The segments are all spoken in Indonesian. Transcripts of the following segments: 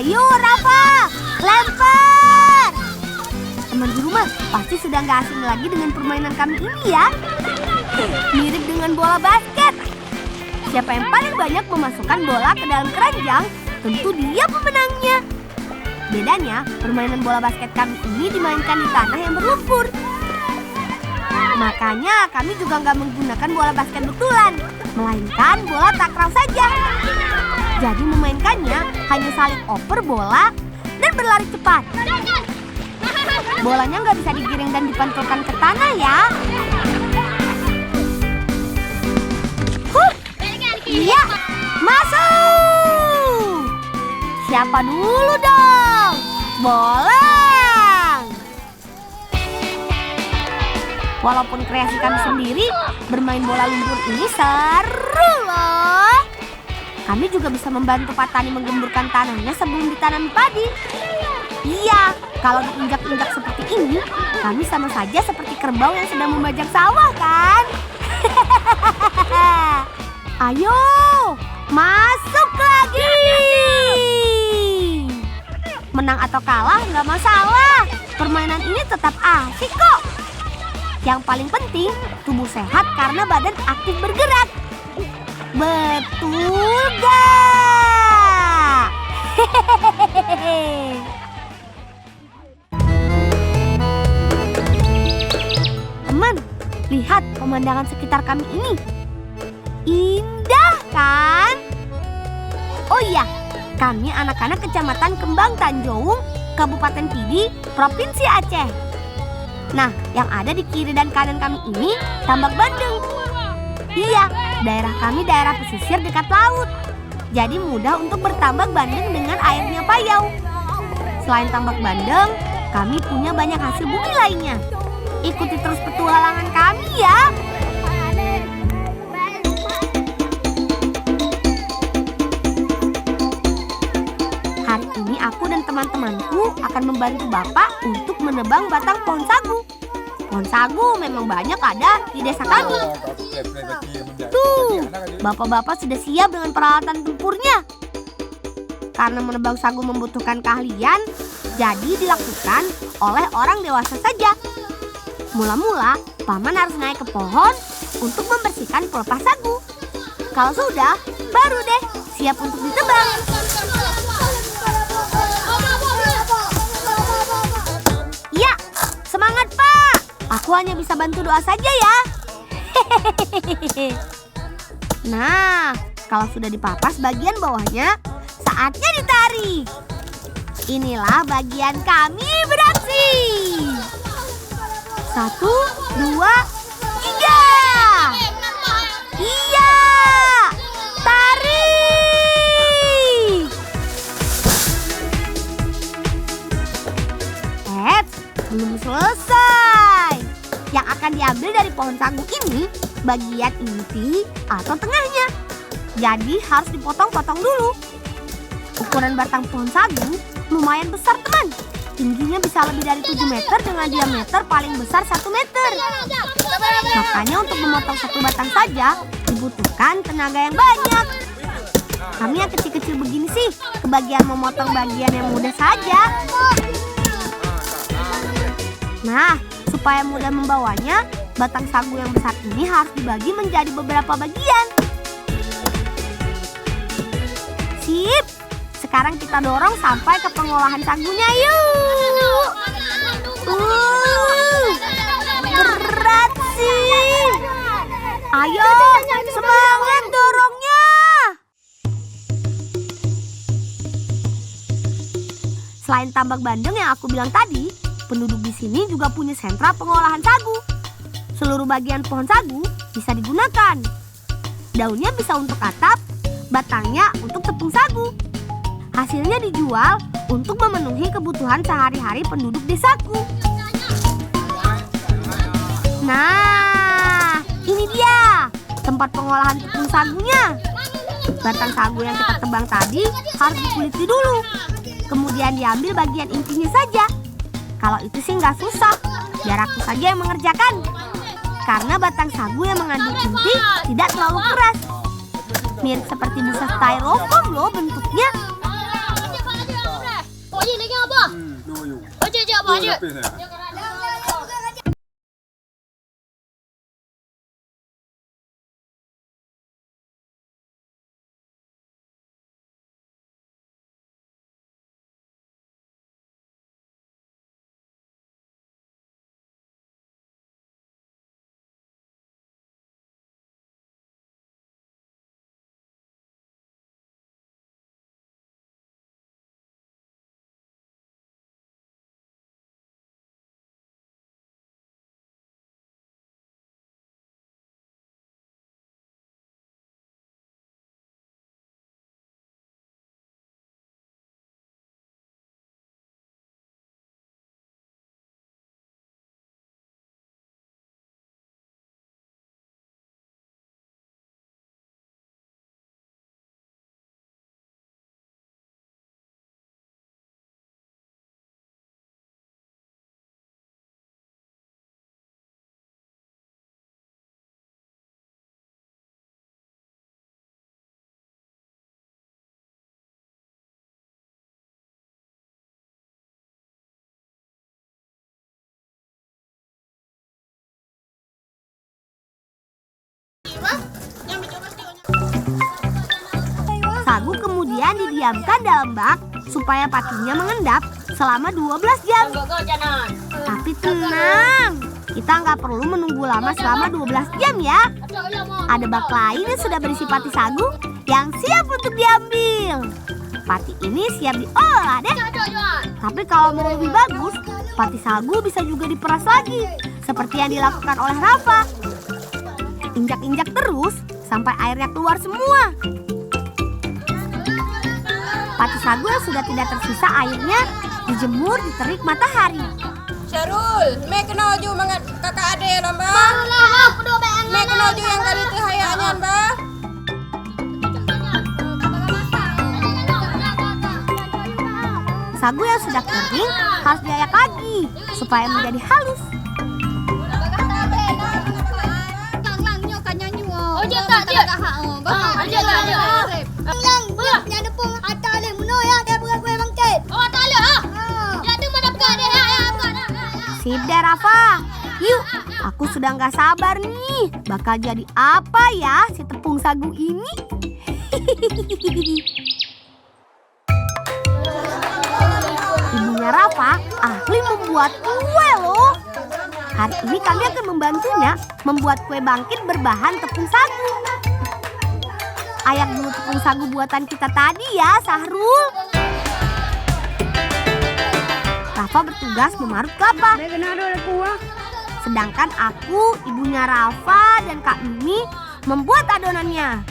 Ayo Rafa, lempar! Teman di rumah pasti sudah gak asing lagi dengan permainan kami ini ya. Mirip dengan bola basket. Siapa yang paling banyak memasukkan bola ke dalam keranjang, tentu dia pemenangnya. Bedanya, permainan bola basket kami ini dimainkan di tanah yang berlumpur. Makanya kami juga nggak menggunakan bola basket betulan, melainkan bola takraw saja. Jadi memainkannya hanya saling oper bola dan berlari cepat. Bolanya nggak bisa digiring dan dipantulkan ke tanah ya. Iya, masuk! Siapa dulu dong? Bolang! Walaupun kreasi kami sendiri, bermain bola lumpur ini seru loh. Kami juga bisa membantu petani menggemburkan tanahnya sebelum ditanam padi. Iya, kalau diinjak-injak seperti ini, kami sama saja seperti kerbau yang sedang membajak sawah kan? Ayo, masuk lagi! Menang atau kalah nggak masalah. Permainan ini tetap asik kok. Yang paling penting, tubuh sehat karena badan aktif bergerak. Betul gak? Teman, lihat pemandangan sekitar kami ini. Indah kan? Oh iya, kami anak-anak Kecamatan Kembang Tanjung, Kabupaten Pidi, Provinsi Aceh. Nah, yang ada di kiri dan kanan kami ini Tambak Bandeng. Iya, daerah kami daerah pesisir dekat laut. Jadi mudah untuk bertambak bandeng dengan airnya payau. Selain tambak bandeng, kami punya banyak hasil bumi lainnya. Ikuti terus petualangan kami ya. Hari ini aku dan teman-temanku akan membantu Bapak untuk menebang batang pohon sagu. Pohon sagu memang banyak ada di desa kami. Tuh, bapak-bapak sudah siap dengan peralatan tempurnya. Karena menebang sagu membutuhkan keahlian, jadi dilakukan oleh orang dewasa saja. Mula-mula, paman harus naik ke pohon untuk membersihkan pelepah sagu. Kalau sudah, baru deh siap untuk ditebang. Ya, semangat Pak. Aku hanya bisa bantu doa saja ya. Nah, kalau sudah dipapas bagian bawahnya, saatnya ditarik. Inilah bagian kami beraksi. 1, 2, 3. Iya, tarik. Belum selesai. Yang akan diambil dari pohon sagu ini bagian inti atau tengahnya. Jadi harus dipotong-potong dulu. Ukuran batang pohon sagu lumayan besar teman. Tingginya bisa lebih dari 7 meter dengan diameter paling besar 1 meter. Makanya untuk memotong satu batang saja dibutuhkan tenaga yang banyak. Kami yang kecil-kecil begini sih kebagian memotong bagian yang mudah saja. Nah, supaya mudah membawanya, batang sagu yang besar ini harus dibagi menjadi beberapa bagian. Sip! Sekarang kita dorong sampai ke pengolahan sagunya yuk! Berat sih! Ayo, semangat dorongnya! Selain tambak bandeng yang aku bilang tadi, penduduk di sini juga punya sentra pengolahan sagu. Seluruh bagian pohon sagu bisa digunakan. Daunnya bisa untuk atap, batangnya untuk tepung sagu. Hasilnya dijual untuk memenuhi kebutuhan sehari-hari penduduk desaku. Nah, ini dia tempat pengolahan tepung sagunya. Batang sagu yang kita tebang tadi harus dikuliti dulu. Kemudian diambil bagian intinya saja. Kalau itu sih nggak susah, biar aku saja yang mengerjakan. Karena batang sagu yang mengandung inti tidak terlalu keras. Mirip seperti busa styrofoam loh bentuknya. tapi ini. Sagu kemudian didiamkan dalam bak supaya patinya mengendap selama 12 jam. Tapi tenang, kita nggak perlu menunggu lama selama 12 jam ya. Ada bak lain yang sudah berisi pati sagu yang siap untuk diambil. Pati ini siap diolah deh. Tapi kalau mau lebih bagus, pati sagu bisa juga diperas lagi, seperti yang dilakukan oleh Rafa. Injak-injak terus sampai airnya keluar semua. Pati sagu yang sudah tidak tersisa airnya dijemur di terik matahari. Syarul, me kena ju mangat kakak ade lah, Mbak. Me kena ju yang kali tu hayaknya, Mbak. Sagu yang sudah kering harus diayak lagi supaya menjadi halus. Sip deh Rafa, yuk, aku sudah nggak sabar nih. Bakal jadi apa ya si tepung sagu ini? Ibunya Rafa ahli membuat kue loh. Hari ini kami akan membantunya membuat kue bangkit berbahan tepung sagu. Ayak dulu tepung sagu buatan kita tadi ya, Sahrul. Rafa bertugas memarut kelapa. Sedangkan aku, ibunya Rafa dan Kak Mimi membuat adonannya.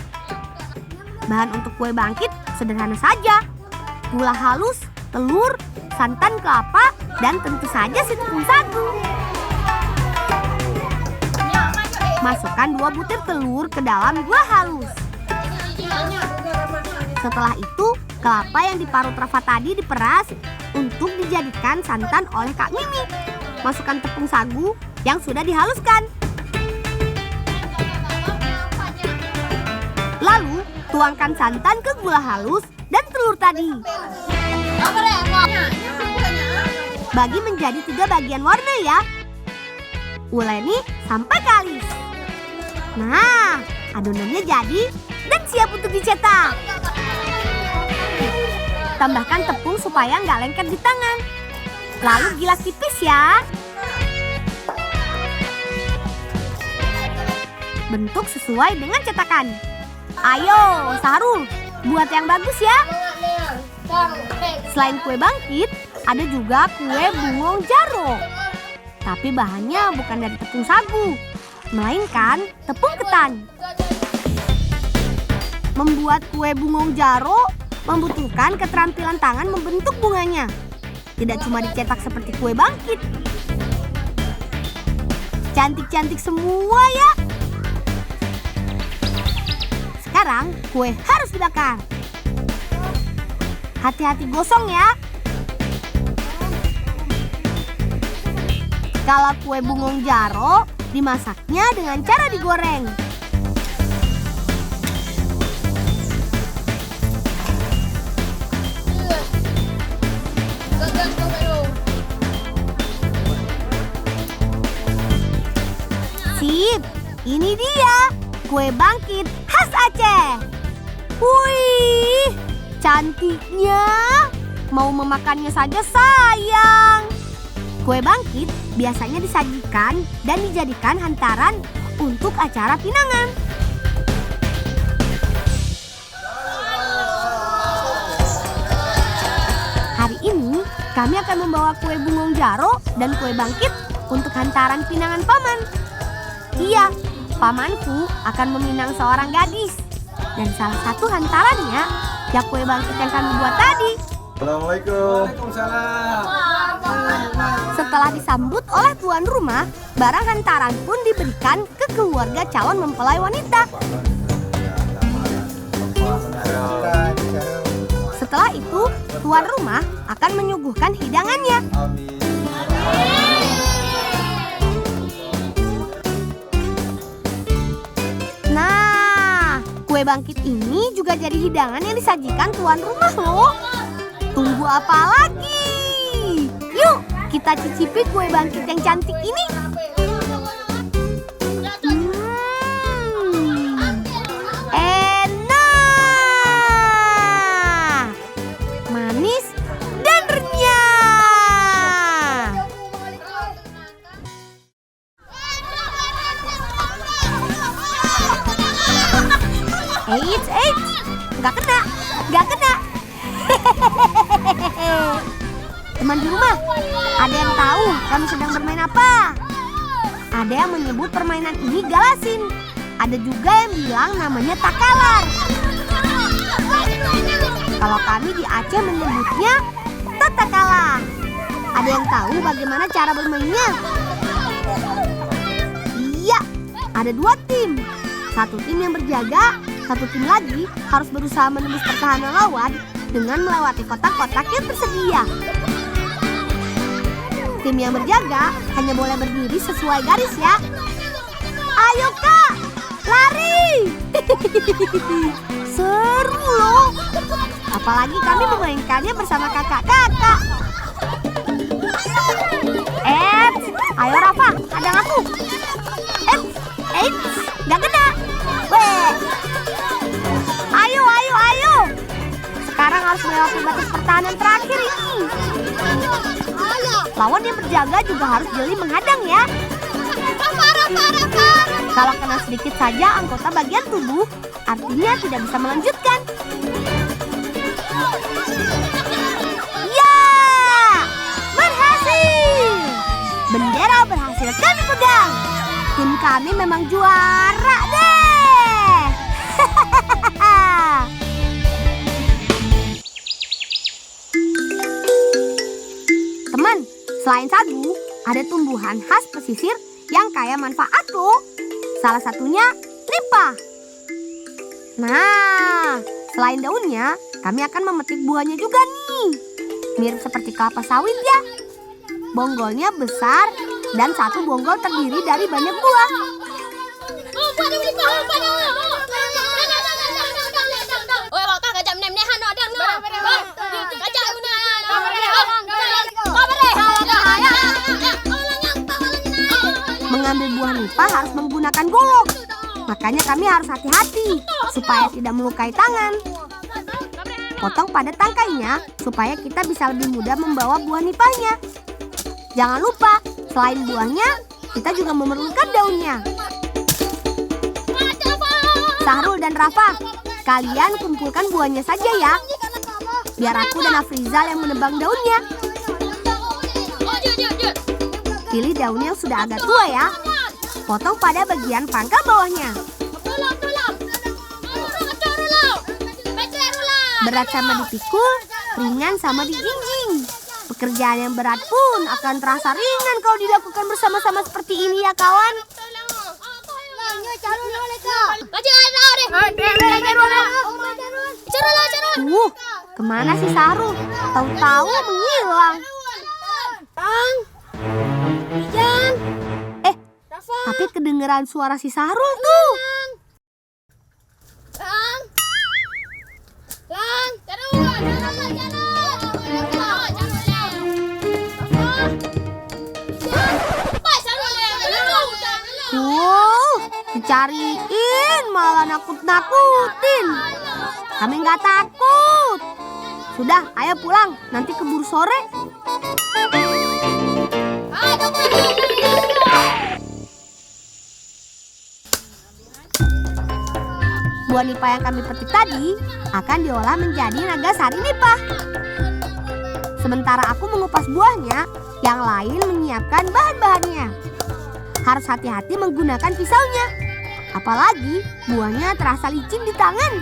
Bahan untuk kue bangkit sederhana saja. Gula halus, telur, santan kelapa, dan tentu saja si tepung sagu. Masukkan 2 butir telur ke dalam gula halus. Setelah itu, kelapa yang diparut Rafa tadi diperas untuk dijadikan santan oleh Kak Mimi. Masukkan tepung sagu yang sudah dihaluskan. Lalu, tuangkan santan ke gula halus dan telur tadi. Bagi menjadi 3 bagian warna ya. Uleni sampai kalis. Nah, adonannya jadi dan siap untuk dicetak. Tambahkan tepung supaya nggak lengket di tangan. Lalu gilas tipis ya. Bentuk sesuai dengan cetakan. Ayo, Sahrul, buat yang bagus ya. Selain kue bangkit, ada juga kue bungong jaro. Tapi bahannya bukan dari tepung sagu, melainkan tepung ketan. Membuat kue bungong jaro membutuhkan keterampilan tangan membentuk bunganya. Tidak cuma dicetak seperti kue bangkit. Cantik-cantik semua ya. Sekarang kue harus dibakar. Hati-hati gosong ya. Kalau kue bungong jaro dimasaknya dengan cara digoreng. Ini dia, kue bangkit khas Aceh. Wih, cantiknya. Mau memakannya saja sayang. Kue bangkit biasanya disajikan dan dijadikan hantaran untuk acara pinangan. Hari ini kami akan membawa kue bungong jaro dan kue bangkit untuk hantaran pinangan paman. Iya, pamanku akan meminang seorang gadis. Dan salah satu hantarannya ya kue bangkit yang kami buat tadi. Assalamualaikum. Waalaikumsalam. Setelah disambut oleh tuan rumah, barang hantaran pun diberikan ke keluarga calon mempelai wanita. Setelah itu, tuan rumah akan menyuguhkan hidangannya. Nah, kue bangkit ini juga jadi hidangan yang disajikan tuan rumah loh. Tunggu apa lagi? Yuk, kita cicipi kue bangkit yang cantik ini. Enak, manis dan renyah. Eits, nggak kena. Teman di rumah, ada yang tahu kami sedang bermain apa? Ada yang menyebut permainan ini galasin. Ada juga yang bilang namanya takalar. Kalau kami di Aceh menyebutnya tatakala. Ada yang tahu bagaimana cara bermainnya? Iya, ada 2 tim. Satu tim yang berjaga, satu tim lagi harus berusaha menembus pertahanan lawan dengan melewati kotak-kotak yang tersedia. Tim yang berjaga hanya boleh berdiri sesuai garis ya. Ayo kak, lari! Seru loh. Apalagi kami memainkannya bersama kakak-kakak. Ayo Rafa, hadang aku. Gak kena. Weh. Ayo. Sekarang harus melewati batas pertahanan terakhir ini. Lawan yang berjaga juga harus jeli menghadang ya. Kalau kena sedikit saja anggota bagian tubuh, artinya tidak bisa melanjutkan. Ya, berhasil. Bendera berhasil kami pegang. Tim kami memang juara deh. Teman, selain sagu, ada tumbuhan khas pesisir yang kaya manfaat loh. Salah satunya lipa. Nah, selain daunnya, kami akan memetik buahnya juga nih. Mirip seperti kelapa sawit ya. Bonggolnya besar dan satu bonggol terdiri dari banyak buah. Mengambil buah lipa harus menggunakan golok. Makanya kami harus hati-hati supaya tidak melukai tangan. Potong pada tangkainya supaya kita bisa lebih mudah membawa buah nipahnya. Jangan lupa, selain buahnya, kita juga memerlukan daunnya. Sahrul dan Rafa, kalian kumpulkan buahnya saja ya. Biar aku dan Afrizal yang menebang daunnya. Pilih daun yang sudah agak tua ya. Potong pada bagian pangkal bawahnya. Berat sama dipikul, ringan sama dijinjing. Pekerjaan yang berat pun akan terasa ringan kalau dilakukan bersama-sama seperti ini ya kawan. Kemana sih Sahrul? Tahu-tahu menghilang. Tapi kedengeran suara si Sahrul tuh. Dicariin malah nakut-nakutin. Kami nggak takut. Sudah, ayo pulang. Nanti keburu sore. Buah nipah yang kami petik tadi akan diolah menjadi naga sari nipah. Sementara aku mengupas buahnya, yang lain menyiapkan bahan-bahannya. Harus hati-hati menggunakan pisaunya. Apalagi buahnya terasa licin di tangan.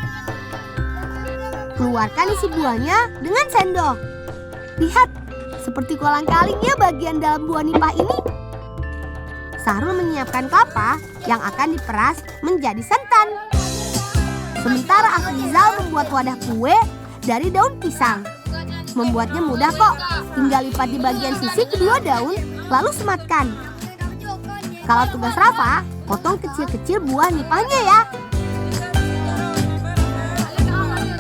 Keluarkan isi buahnya dengan sendok. Lihat, seperti kolang-kalingnya bagian dalam buah nipah ini. Sahrul menyiapkan kelapa yang akan diperas menjadi santan. Sementara Afrizal membuat wadah kue dari daun pisang. Membuatnya mudah kok, tinggal lipat di bagian sisi kedua daun, lalu sematkan. Kalau tugas Rafa, potong kecil-kecil buah nipahnya ya.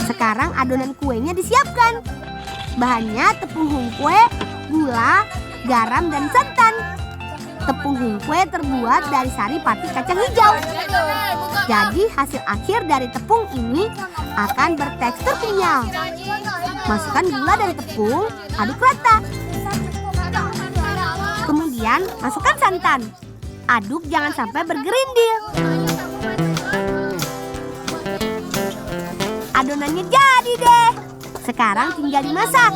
Sekarang adonan kuenya disiapkan. Bahannya tepung hungkwe, gula, garam, dan santan. Tepung hungkwe terbuat dari sari pati kacang hijau. Jadi hasil akhir dari tepung ini akan bertekstur kenyal. Masukkan gula dari tepung, aduk rata. Kemudian masukkan santan. Aduk jangan sampai bergerindil. Adonannya jadi deh. Sekarang tinggal dimasak.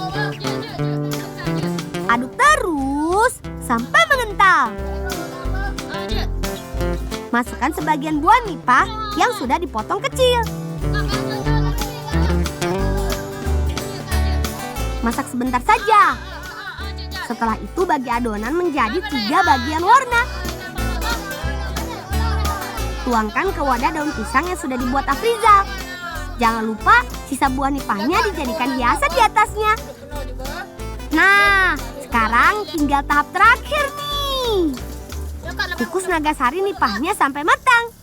Aduk terus sampai mengental. Masukkan sebagian buah nipah yang sudah dipotong kecil. Masak sebentar saja. Setelah itu bagi adonan menjadi 3 bagian warna. Tuangkan ke wadah daun pisang yang sudah dibuat Afrizal. Jangan lupa sisa buah nipahnya dijadikan hiasan di atasnya. Nah, sekarang tinggal tahap terakhir nih. Kukus naga sari nipahnya sampai matang.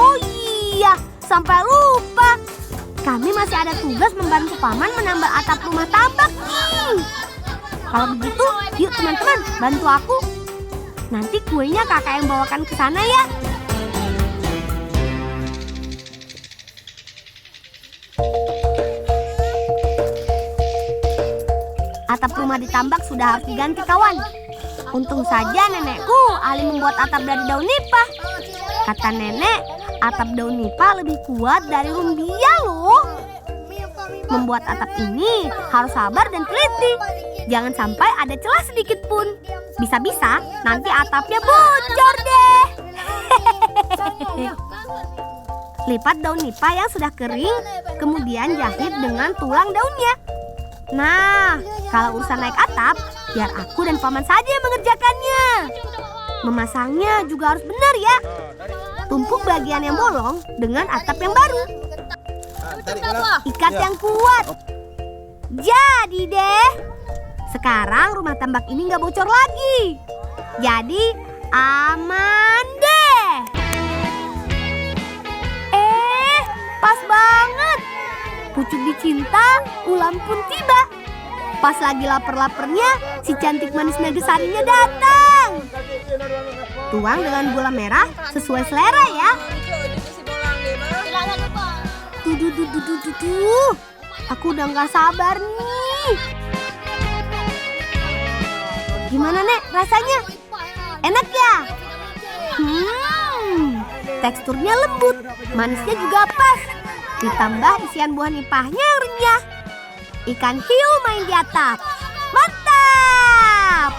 Oh iya, sampai lupa. Kami masih ada tugas membantu paman menambal atap rumah tambak nih. Kalau begitu, yuk teman-teman, bantu aku. Nanti kuenya kakak yang bawakan ke sana ya. Atap rumah ditambak sudah harus diganti kawan. Untung saja nenekku ahli membuat atap dari daun nipah. Kata nenek, atap daun nipah lebih kuat dari rumbia loh. Membuat atap ini harus sabar dan teliti. Jangan sampai ada celah sedikit pun. Bisa-bisa nanti atapnya bocor deh. Lipat daun nipah yang sudah kering, kemudian jahit dengan tulang daunnya. Nah, kalau urusan naik atap, biar aku dan paman saja yang mengerjakannya. Memasangnya juga harus benar ya. Tumpuk bagian yang bolong dengan atap yang baru. Ikat yang kuat. Jadi deh. Sekarang rumah tambak ini nggak bocor lagi. Jadi aman deh. Pas banget. Pucuk dicinta, ulam pun tiba. Pas lagi lapar-laparnya, si cantik manis naga sarinya datang. Tuang dengan gula merah sesuai selera ya. Duh. Aku udah gak sabar nih. Gimana Nek rasanya? Enak ya? Teksturnya lembut, manisnya juga pas. Ditambah isian buah nipahnya yang renyah. Ikan hiu main di atap. Mantap!